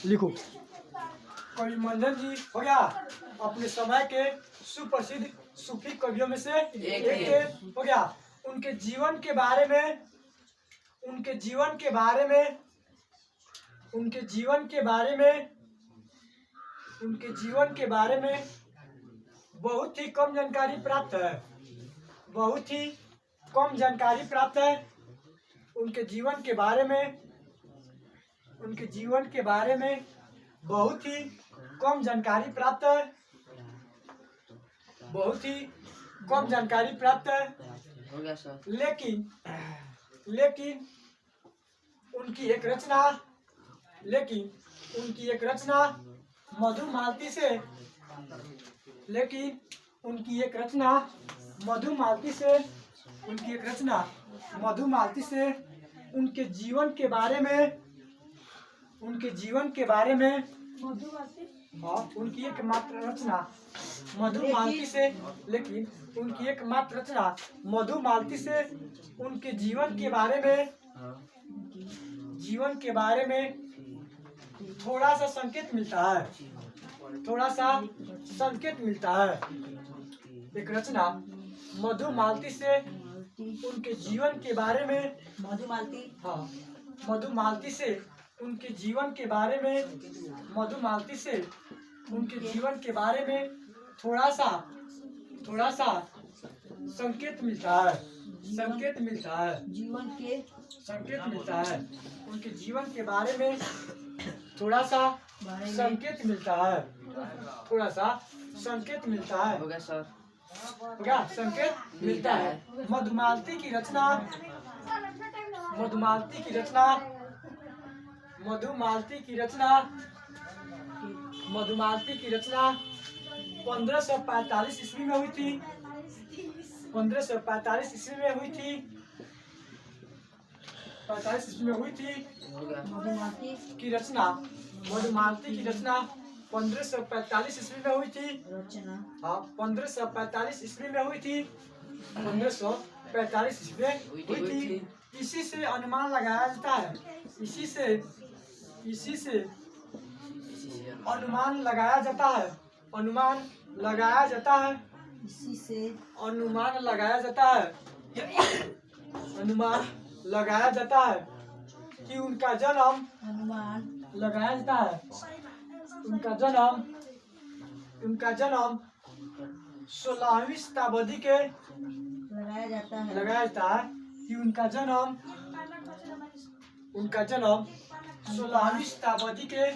लिखो। कवि मंजन जी हो गया, अपने समय के सुप्रसिद्ध सूफी कवियों में से एक हो गया। उनके जीवन के बारे में उनके जीवन के बारे में उनके जीवन के बारे में उनके जीवन के बारे में बहुत ही कम जानकारी प्राप्त है। बहुत ही कम जानकारी प्राप्त है। उनके जीवन के बारे में उनके जीवन के बारे में बहुत ही कम जानकारी प्राप्त है। बहुत ही कम जानकारी प्राप्त है। हो गया सर। लेकिन उनकी एक रचना मधुमालती से लेकिन उनकी एक रचना मधुमालती से उनके जीवन के बारे में उनकी एकमात्र रचना मधुमालती से लेकिन उनकी एकमात्र रचना मधुमालती से उनके जीवन के बारे में थोड़ा सा संकेत मिलता है। एक रचना मधुमालती से उनके जीवन के बारे में मधुमालती से उनके जीवन के बारे में थोड़ा सा संकेत मिलता है। उनके जीवन के बारे में थोड़ा सा संकेत मिलता है। हो गया सर। क्या संकेत मिलता है। मधुमालती की रचना 1545 ईस्वी में हुई थी। 1545 ईस्वी में हुई थी। 45 ईस्वी में हुई थी। मधुमालती की रचना 1545 ईस्वी में हुई थी। हाँ, 1545 ईस्वी में हुई थी। 1545 ईस्वी में हुई थी। इसी से अनुमान लगाया जाता है। इसी से अनुमान लगाया जाता है। कि उनका जन्म 16वीं शताब्दी के लगाया जाता है कि उनका जन्म 16वीं शताब्दी के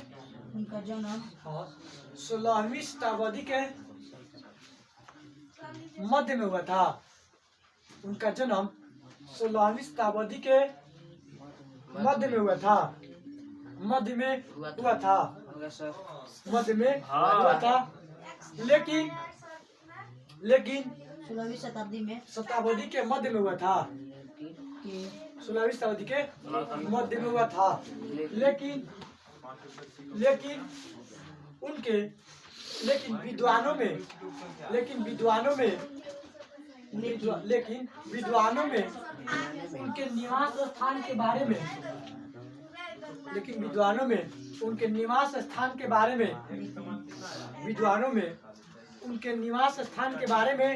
16वीं शताब्दी के मध्य में हुआ था। उनका जन्म 16वीं शताब्दी के मध्य में हुआ था। लेकिन 16वीं शताब्दी में शताब्दी के मध्य में हुआ था। 16वीं शताब्दी के मध्य में हुआ था। लेकिन विद्वानों में उनके निवास स्थान के बारे में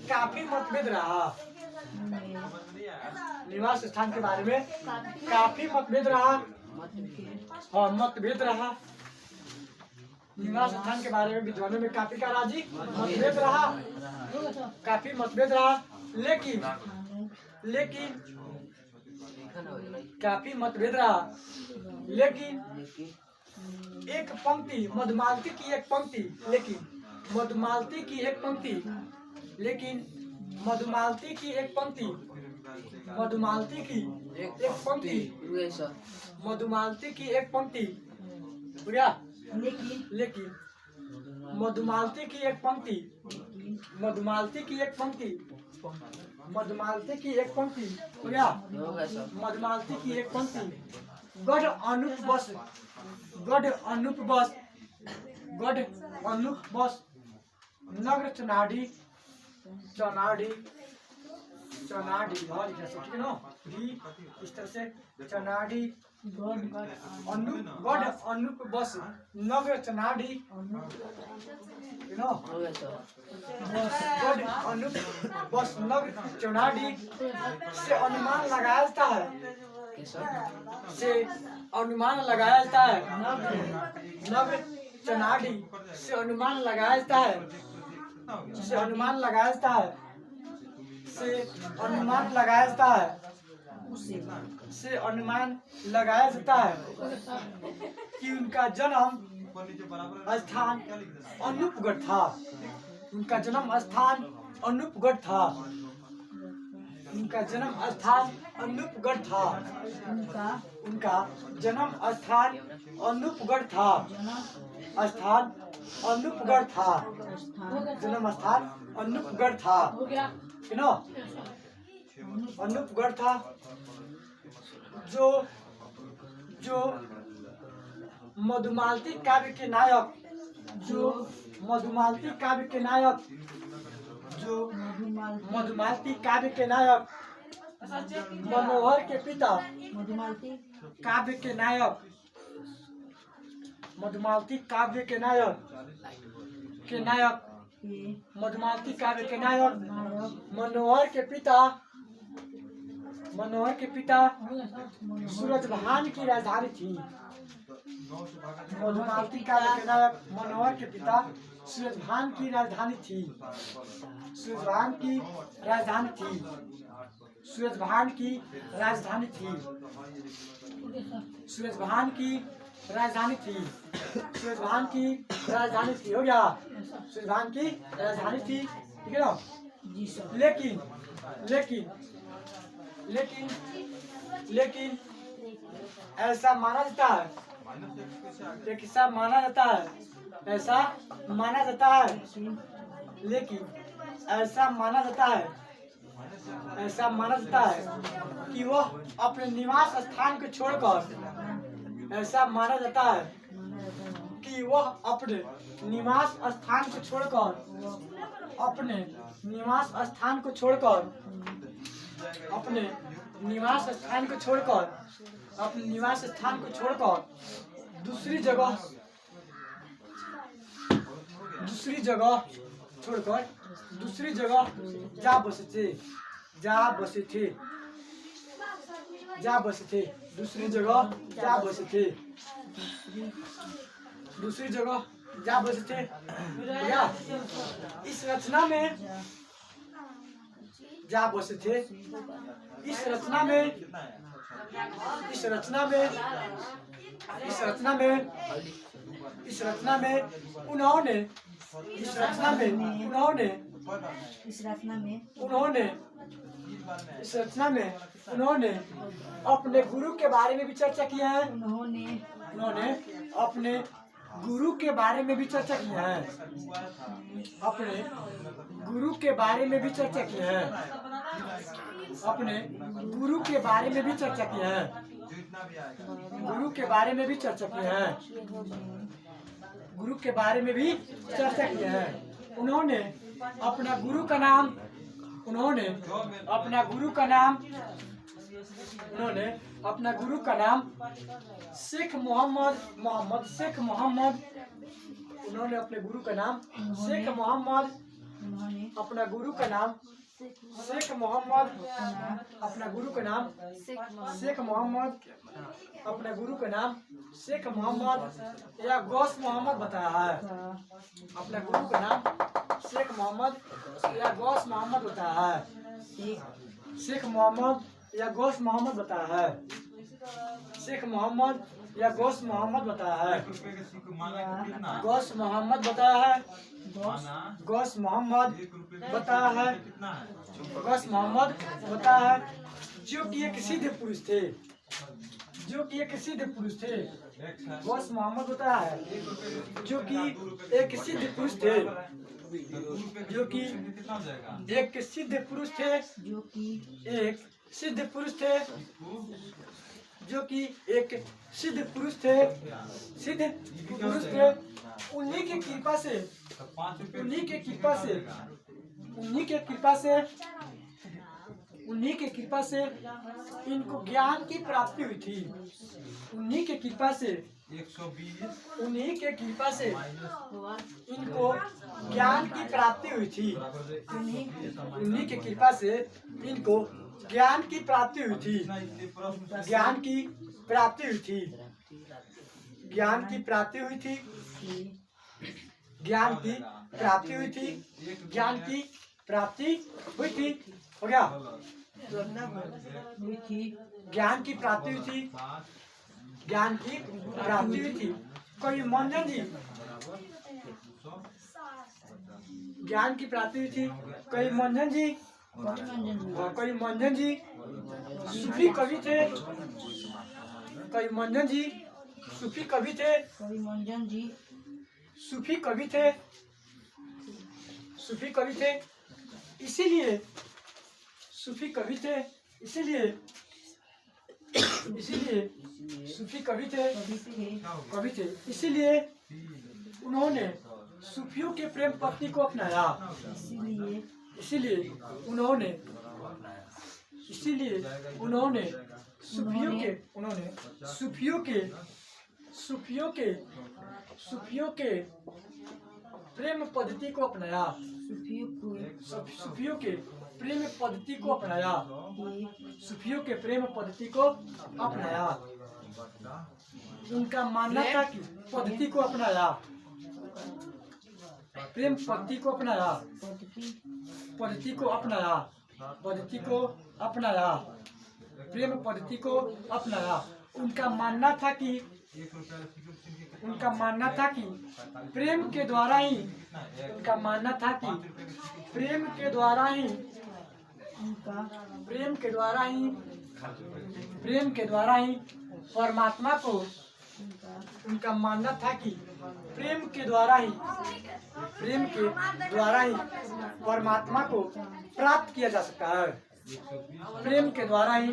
काफी मतभेद रहा। निवास स्थान के बारे में काफी मतभेद रहा। निवास स्थान के बारे में विद्वानों में काफी मतभेद रहा। लेकिन एक पंक्ति मधुमालती की एक पंक्ति गढ़ अनूप बस नग्र चुनाडी चनाडी चनाडी भाव लिखना है ठीक है ना डी इस तरह से चनाडी अनुप गढ़ अनुप बस नगर चनाडी यू नो हो गया सर गढ़ अनुप बस नगर चनाडी से अनुमान लगाया जाता है के सर से अनुमान लगाया जाता है नगर चनाडी से अनुमान लगाया जाता है से अनुमान लगाया जाता है से अनुमान लगाया जाता है से अनुमान लगाया जाता है कि उनका जन्म स्थान अनूपगढ़ था उनका जन्म स्थान अनूपगढ़ था उनका जन्म स्थान अनूपगढ़ था उनका जन्म स्थान अनूपगढ़ था स्थान अनूपगढ़ था जन्म स्थान अनूपगढ़ था you know अनूपगढ़ था जो जो मधुमालती काव्य के नायक जो मधुमालती काव्य के नायक जो मधुमालती काव्य के नायक मनोहर के पिता काव्य के नायक मधुमालती काव्य के नायक मधुमालती काव्य के नायक मनोहर के पिता सूरजभान की राजधानी थी मधुमालती काव्य के नायक मनोहर के पिता सूरजभान की राजधानी थी सूरजभान की राजधानी थी सूरजभान की राजधानी थी सूरजभान की राजधानी थी सूरजभान की राजधानी थी हो गया सूरजभान की राजधानी थी ठीक है ना लेकिन लेकिन लेकिन लेकिन ऐसा माना जाता है ऐसा माना जाता है ऐसा माना जाता है लेकिन ऐसा माना जाता है ऐसा माना जाता है कि वह अपने निवास स्थान को छोड़कर ऐसा माना जाता है कि वह अपने निवास स्थान को छोड़कर अपने निवास स्थान को छोड़कर अपने निवास स्थान को छोड़कर अपने निवास स्थान को छोड़कर दूसरी जगह छोड़कर दूसरी जगह जा बसे थे दूसरी जगह जा बसे थे दूसरी जगह जा बसे थे या इस रचना में जा बसे थे इस रचना में उन्होंने अपने गुरु के बारे में भी चर्चा किया है उन्होंने अपने गुरु के बारे में भी चर्चा किया है अपने गुरु के बारे में भी चर्चा किया है अपने गुरु के बारे में भी चर्चा किया है गुरु के बारे में भी चर्चा किया है गुरु के बारे में भी चर्चा किया है उन्होंने अपना गुरु का नाम शेख मोहम्मद उन्होंने अपने गुरु का नाम शेख मोहम्मद अपना गुरु का नाम शेख मोहम्मद अपना गुरु का नाम शेख मोहम्मद अपना गुरु का नाम शेख मोहम्मद या गौस मोहम्मद बताया है अपना गुरु का नाम शेख मोहम्मद या गौस मोहम्मद बताया है शेख मोहम्मद या गौस मोहम्मद बताया है शेख मोहम्मद या गौस मोहम्मद बताया है गौस मोहम्मद बताया है गौस मोहम्मद बताया है गौस मोहम्मद बताया है जो कि एक सिद्ध पुरुष थे गौस मोहम्मद बताया है जो कि एक सिद्ध पुरुष थे जो कि एक सिद्ध पुरुष थे उन्हीं के कृपा से उन्हीं के कृपा से इनको ज्ञान की प्राप्ति हुई थी। उन्हीं के कृपा से 120 उन्हीं के कृपा से इनको ज्ञान की प्राप्ति हुई थी। उन्हीं के कृपा से इनको ज्ञान की प्राप्ति हुई थी। ज्ञान की प्राप्ति हुई थी। ज्ञान की प्राप्ति हुई थी। ज्ञान की प्राप्ति हुई थी। ज्ञान की प्राप्ति हुई थी। हो गया। ज्ञान की प्राप्ति हुई थी। ज्ञान की प्राप्ति हुई थी। कोई मंजन जी ज्ञान की प्राप्ति हुई थी। कोई मंजन जी कोई मंजन जी सूफी कवि थे। कोई मंजन जी सूफी कवि थे। सूफी कवि थे। सूफी कवि थे। इसीलिए सूफी कवि थे। इसीलिए सूफी कवि थे। इसीलिए उन्होंने सूफियों के प्रेम पत्नी को अपनाया। इसीलिए उन्होंने सूफियों के प्रेम पद्धति को अपनाया। सूफियों के प्रेम पद्धति को अपनाया। सूफियों के प्रेम पद्धति को अपनाया। उनका मानना था कि पद्धति को अपनाया। प्रेम पद्धति को अपनाया। पद्धति को अपनाया। पद्धति को अपनाया। प्रेम पद्धति को अपनाया। उनका मानना था कि प्रेम के द्वारा ही परमात्मा को उनका मानना था कि प्रेम के द्वारा ही परमात्मा को प्राप्त किया जा सकता है। प्रेम के द्वारा ही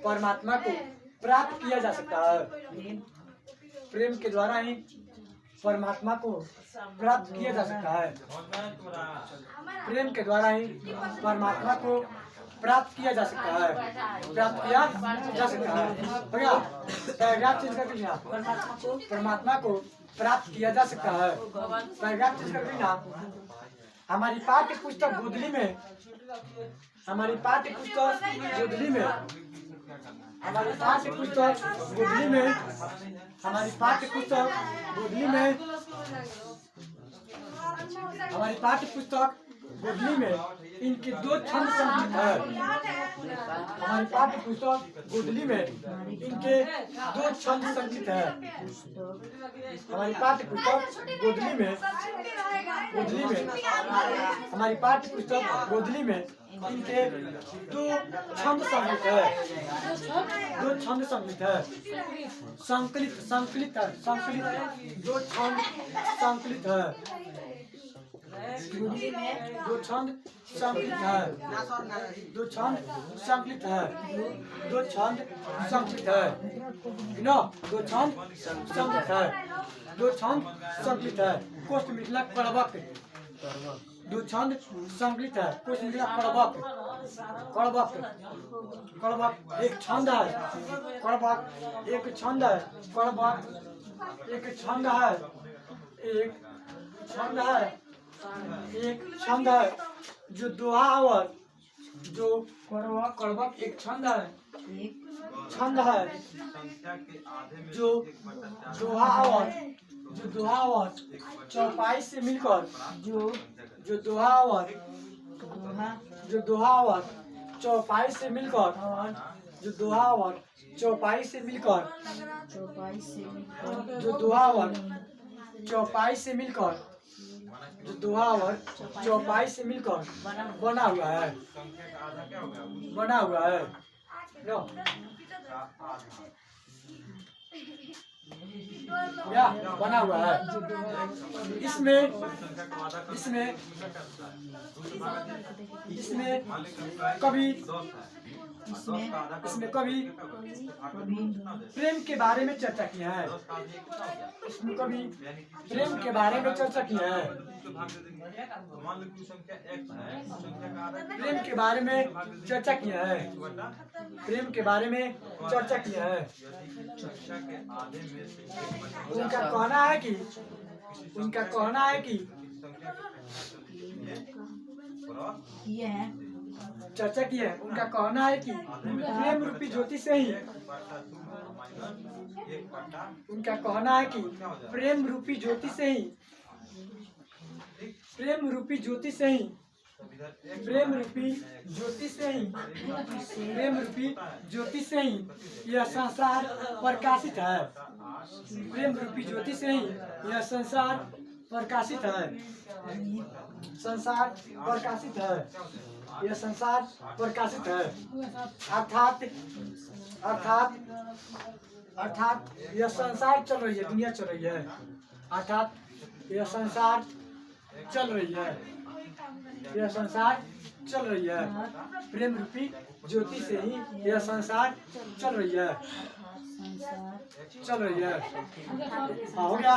परमात्मा को प्राप्त किया जा सकता है। प्रेम के द्वारा ही परमात्मा को प्राप्त किया जा सकता है। प्रेम के द्वारा ही परमात्मा को प्राप्त किया जा सकता है। हो गया। पैराग्राफ चेंज कर देना। परमात्मा को प्राप्त किया जा सकता है। पैराग्राफ चेंज कर देना। हमारी पाठ्य पुस्तक गोदली में हमारी पाठ्य पुस्तक गोदली में हमारी पाठ्य पुस्तक गोदली में हमारी पाठ्य पुस्तक गोदली में हमारी पाठ्य पुस्तक गोदली में इनके दो छंद संकलित है। हमारी पाठ्य पुस्तक गोदली में इनके दो छंद संकलित है। हमारी पाठ्य पुस्तक गोदली में हमारी पाठ्य पुस्तक गोदली में इनके दो छंद संकलित है। दो छंद संकलित है। संकलित है। दो छंद संकलित है। दो छंद संकलित है। दो छंद संकलित है। दो छंद संकलित है। दो छंद संकलित है। दो छंद संकलित है। कोष्ठ मिथिला कड़बक। दो छंद संकलित है। कोष्ठ मिथिला कड़बक। एक छंद है। कड़बक एक छंद है। कड़बक एक छंद है। एक छंद है जो दोहा आवर जो कड़बक एक छंद है जो दोहा आवर चौपाई से मिलकर जो दोहा आवर चौपाई से मिलकर जो दोहा आवर चौपाई से मिलकर जो दोहा आवर चौपाई से मिलकर जो दोहावर चौपाई से मिलकर बना हुआ है। क्या बना हुआ है। इसमें इसमें इसमें कभी इसमें कभी प्रेम के बारे में चर्चा किया है। इसमें कभी प्रेम के बारे में चर्चा किया है। प्रेम के बारे में चर्चा किया है। प्रेम के बारे में चर्चा किया है। उनका कहना है कि चर्चा की है। उनका कहना है कि प्रेम रूपी ज्योति से ही उनका कहना है कि प्रेम रूपी ज्योति से ही प्रेम रूपी ज्योति से ही प्रेम रूपी ज्योति से ही प्रेम रूपी ज्योति से ही यह संसार प्रकाशित है। प्रेम रूपी ज्योति से ही यह संसार प्रकाशित है। संसार प्रकाशित है। यह संसार प्रकाशित है। अर्थात यह संसार चल रही है, दुनिया चल रही है। अर्थात यह संसार चल रही है। यह संसार चल रही है। प्रेम रूपी ज्योति से ही यह संसार चल रही है। चल रही है। हाँ, हो गया।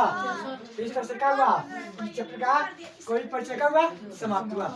इस तरह से क्या हुआ, चैप्टर का कोई परिचय का हुआ, समाप्त हुआ।